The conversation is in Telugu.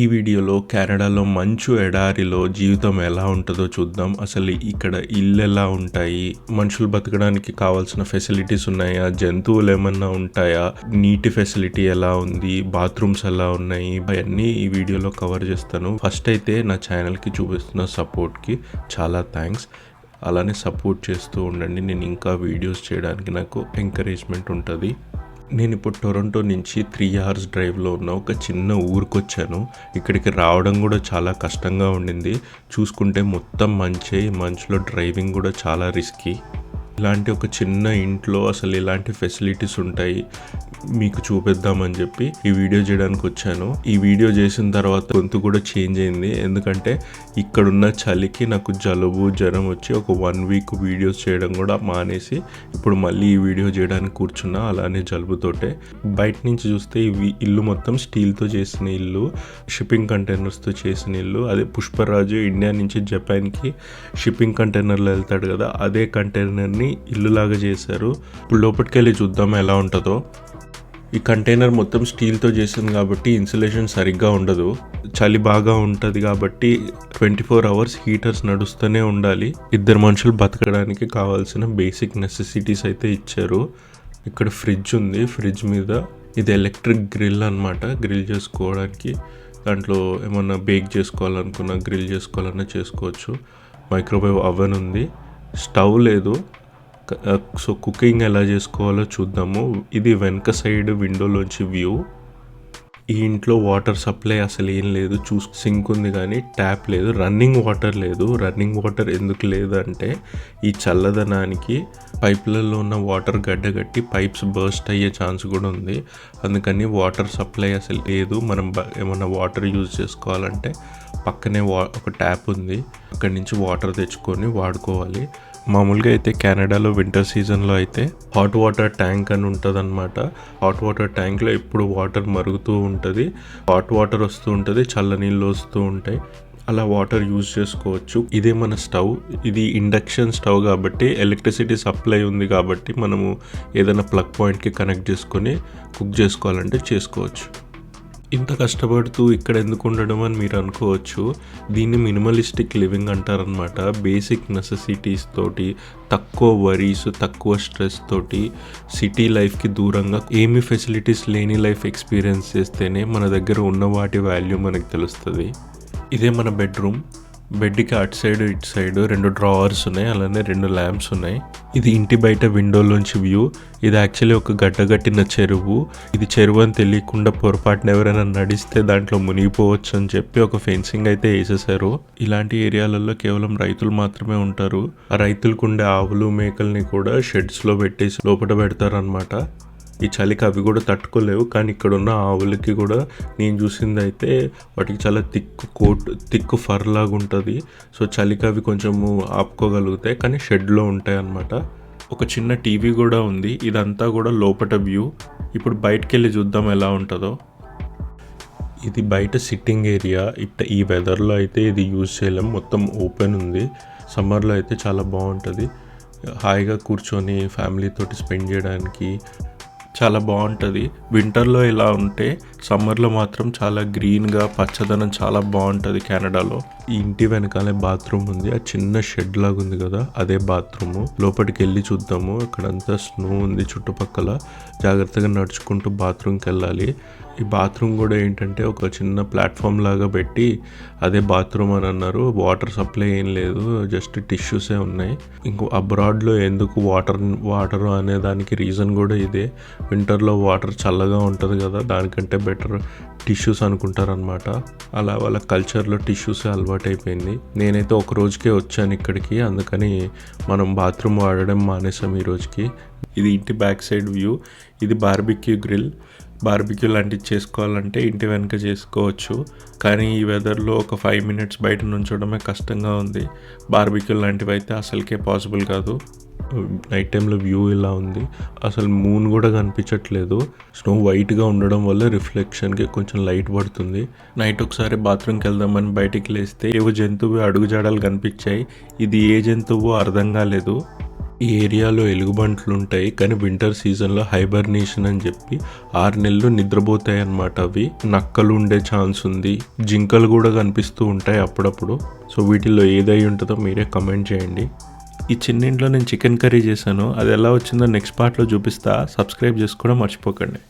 ఈ వీడియోలో కెనడాలో మంచు ఎడారిలో జీవితం ఎలా ఉంటుందో చూద్దాం. అసలు ఇక్కడ ఇల్లు ఎలా ఉంటాయి, మనుషులు బతకడానికి కావాల్సిన ఫెసిలిటీస్ ఉన్నాయా, జంతువులు ఏమన్నా ఉంటాయా, నీటి ఫెసిలిటీ ఎలా ఉంది, బాత్రూమ్స్ ఎలా ఉన్నాయి, అవన్నీ ఈ వీడియోలో కవర్ చేస్తాను. ఫస్ట్ అయితే నా ఛానల్కి చూపిస్తున్న సపోర్ట్కి చాలా థ్యాంక్స్. అలానే సపోర్ట్ చేస్తూ ఉండండి. నేను ఇంకా వీడియోస్ చేయడానికి నాకు ఎంకరేజ్మెంట్ ఉంటుంది. నేను ఇప్పుడు టొరంటో నుంచి 3 hours డ్రైవ్లో ఉన్న ఒక చిన్న ఊరికి వచ్చాను. ఇక్కడికి రావడం కూడా చాలా కష్టంగా ఉండింది. చూసుకుంటే మొత్తం మంచే. ఈ మంచులో డ్రైవింగ్ కూడా చాలా రిస్కీ. ఇలాంటి ఒక చిన్న ఇంట్లో అసలు ఎలాంటి ఫెసిలిటీస్ ఉంటాయి మీకు చూపిద్దామని చెప్పి ఈ వీడియో చేయడానికి వచ్చాను. ఈ వీడియో చేసిన తర్వాత గొంతు కూడా చేంజ్ అయింది. ఎందుకంటే ఇక్కడున్న చలికి నాకు జలుబు జ్వరం వచ్చి ఒక 1 week వీడియోస్ చేయడం కూడా మానేసి ఇప్పుడు మళ్ళీ ఈ వీడియో చేయడానికి కూర్చున్నా. అలానే జలుబుతోటే. బయట నుంచి చూస్తే ఇల్లు మొత్తం స్టీల్తో చేసిన ఇల్లు, షిప్పింగ్ కంటైనర్స్తో చేసిన ఇల్లు. అదే పుష్పరాజు ఇండియా నుంచి జపాన్కి షిప్పింగ్ కంటైనర్లో వెళ్తాడు కదా, అదే కంటైనర్ని ఇల్లులాగా చేశారు. ఇప్పుడు లోపలికి వెళ్ళి చూద్దాం ఎలా ఉంటుందో. ఈ కంటైనర్ మొత్తం స్టీల్తో చేసింది కాబట్టి ఇన్సులేషన్ సరిగ్గా ఉండదు. చలి బాగా ఉంటుంది కాబట్టి 24 hours హీటర్స్ నడుస్తూనే ఉండాలి. 2 మనుషులు బతకడానికి కావాల్సిన బేసిక్ నెసెసిటీస్ అయితే ఇచ్చారు. ఇక్కడ ఫ్రిడ్జ్ ఉంది. ఫ్రిడ్జ్ మీద ఇది ఎలక్ట్రిక్ గ్రిల్ అన్నమాట. గ్రిల్ చేసుకోవడానికి దాంట్లో ఏమన్నా బేక్ చేసుకోవాలనుకున్నా, గ్రిల్ చేసుకోవాలన్నా చేసుకోవచ్చు. మైక్రోవేవ్ అవెన్ ఉంది. స్టవ్ లేదు. సో కుకింగ్ ఎలా చేసుకోవాలో చూద్దాము. ఇది వెనక సైడ్ విండోలోంచి వ్యూ. ఈ ఇంట్లో వాటర్ సప్లై అసలు ఏం లేదు. సింక్ ఉంది కానీ ట్యాప్ లేదు. రన్నింగ్ వాటర్ లేదు. రన్నింగ్ వాటర్ ఎందుకు లేదు అంటే ఈ చల్లదనానికి పైపులలో ఉన్న వాటర్ గడ్డగట్టి పైప్స్ బర్స్ట్ అయ్యే ఛాన్స్ కూడా ఉంది. అందుకని వాటర్ సప్లై అసలు లేదు. మనం ఏమన్నా వాటర్ యూజ్ చేసుకోవాలంటే పక్కనే ఒక ట్యాప్ ఉంది. అక్కడి నుంచి వాటర్ తెచ్చుకొని వాడుకోవాలి. మామూలుగా అయితే కెనడాలో వింటర్ సీజన్లో అయితే హాట్ వాటర్ ట్యాంక్ అని ఉంటుంది అనమాట. హాట్ వాటర్ ట్యాంక్లో ఎప్పుడు వాటర్ మరుగుతూ ఉంటుంది. హాట్ వాటర్ వస్తూ ఉంటుంది, చల్ల నీళ్ళు వస్తూ ఉంటాయి. అలా వాటర్ యూజ్ చేసుకోవచ్చు. ఇదే మన స్టవ్. ఇది ఇండక్షన్ స్టవ్ కాబట్టి ఎలక్ట్రిసిటీ సప్లై ఉంది కాబట్టి మనము ఏదైనా ప్లగ్ పాయింట్కి కనెక్ట్ చేసుకొని కుక్ చేసుకోవాలంటే చేసుకోవచ్చు. ఇంత కష్టపడుతూ ఇక్కడ ఎందుకు ఉండడం అని మీరు అనుకోవచ్చు. దీన్ని మినిమలిస్టిక్ లివింగ్ అంటారనమాట. బేసిక్ నెసెసిటీస్ తోటి, తక్కువ వరీస్, తక్కువ స్ట్రెస్ తోటి సిటీ లైఫ్కి దూరంగా ఏమి ఫెసిలిటీస్ లేని లైఫ్ ఎక్స్పీరియన్స్ చేస్తేనే మన దగ్గర ఉన్న వాటి వాల్యూ మనకు తెలుస్తుంది. ఇదే మన బెడ్రూమ్. బెడ్కి అటు సైడ్ ఇటు సైడ్ 2 drawers ఉన్నాయి. అలానే 2 ల్యాంప్స్ ఉన్నాయి. ఇది ఇంటి బయట విండోలోంచి వ్యూ. ఇది యాక్చువల్లీ ఒక గడ్డగట్టిన చెరువు. ఇది చెరువు అని తెలియకుండా పొరపాటున ఎవరైనా నడిస్తే దాంట్లో మునిగిపోవచ్చు అని చెప్పి ఒక ఫెన్సింగ్ అయితే వేసేసారు. ఇలాంటి ఏరియాలలో కేవలం రైతులు మాత్రమే ఉంటారు. ఆ రైతులకు ఉండే ఆవులు మేకల్ని కూడా షెడ్స్లో పెట్టేసి లోపల పెడతారు అనమాట. ఈ చలికి అవి కూడా తట్టుకోలేవు. కానీ ఇక్కడ ఉన్న ఆవులకి కూడా నేను చూసింది అయితే వాటికి చాలా తిక్కు ఫర్ లాగా ఉంటుంది. సో చలికి అవి కొంచెము ఆపుకోగలుగుతాయి. కానీ షెడ్లో ఉంటాయి అన్నమాట. ఒక చిన్న టీవీ కూడా ఉంది. ఇదంతా కూడా లోపల వ్యూ. ఇప్పుడు బయటకు వెళ్ళి చూద్దాం ఎలా ఉంటుందో. ఇది బయట సిట్టింగ్ ఏరియా. ఈ వెదర్లో అయితే ఇది యూజ్ చేయలేం. మొత్తం ఓపెన్ ఉంది. సమ్మర్లో అయితే చాలా బాగుంటుంది. హాయిగా కూర్చొని ఫ్యామిలీతోటి స్పెండ్ చేయడానికి చాలా బాగుంటుంది. వింటర్లో ఇలా ఉంటే సమ్మర్లో మాత్రం చాలా గ్రీన్గా పచ్చదనం చాలా బాగుంటుంది కెనడాలో. ఈ ఇంటి వెనకాలే బాత్రూమ్ ఉంది. ఆ చిన్న షెడ్ లాగా ఉంది కదా, అదే బాత్రూము. లోపలికి వెళ్ళి చూద్దాము. అక్కడంతా స్నో ఉంది చుట్టుపక్కల. జాగ్రత్తగా నడుచుకుంటూ బాత్రూమ్కి వెళ్ళాలి. ఈ బాత్రూమ్ కూడా ఏంటంటే ఒక చిన్న ప్లాట్ఫామ్ లాగా పెట్టి అదే బాత్రూమ్ అని అన్నారు. వాటర్ సప్లై ఏం లేదు, జస్ట్ టిష్యూసే ఉన్నాయి. ఇంకో అబ్రాడ్లో ఎందుకు వాటర్ అనే దానికి రీజన్ కూడా ఇదే. వింటర్లో వాటర్ చల్లగా ఉంటుంది కదా, దానికంటే బెటర్ టిష్యూస్ అనుకుంటారనమాట. అలా వాళ్ళ కల్చర్లో టిష్యూసే అలవాటు అయిపోయింది. నేనైతే ఒక రోజుకే వచ్చాను ఇక్కడికి, అందుకని మనం బాత్రూమ్ వాడడం మానేసాం ఈ రోజుకి. ఇది ఇంటి బ్యాక్ సైడ్ వ్యూ. ఇది బార్బిక్యూ గ్రిల్. బార్బిక్యూ లాంటివి చేసుకోవాలంటే ఇంటి వెనక చేసుకోవచ్చు. కానీ ఈ వెదర్లో ఒక 5 minutes బయట నుంచోవడమే కష్టంగా ఉంది. బార్బిక్యూ లాంటివి అయితే అసలుకే పాసిబుల్ కాదు. నైట్ టైంలో వ్యూ ఇలా ఉంది. అసలు మూన్ కూడా కనిపించట్లేదు. స్నో వైట్గా ఉండడం వల్ల రిఫ్లెక్షన్కి కొంచెం లైట్ పడుతుంది. నైట్ ఒకసారి బాత్రూమ్కి వెళ్దామని బయటికి లేస్తే ఏవో జంతువు అడుగుజాడలు కనిపించాయి. ఇది ఏ జంతువు అర్థం కాలేదు. ఈ ఏరియాలో ఎలుగుబంట్లు ఉంటాయి, కానీ వింటర్ సీజన్లో హైబర్నేషన్ అని చెప్పి 6 నెలలు నిద్రపోతాయి అన్నమాట. అవి నక్కలు ఉండే ఛాన్స్ ఉంది, జింకలు కూడా కనిపిస్తూ ఉంటాయి అప్పుడప్పుడు. సో వీటిల్లో ఏదై ఉంటుందో మీరే కమెంట్ చేయండి. ఈ చిన్నింట్లో నేను చికెన్ కర్రీ చేశాను, అది ఎలా వచ్చిందో నెక్స్ట్ పార్ట్లో చూపిస్తా. సబ్స్క్రైబ్ చేసుకోవడం మర్చిపోకండి.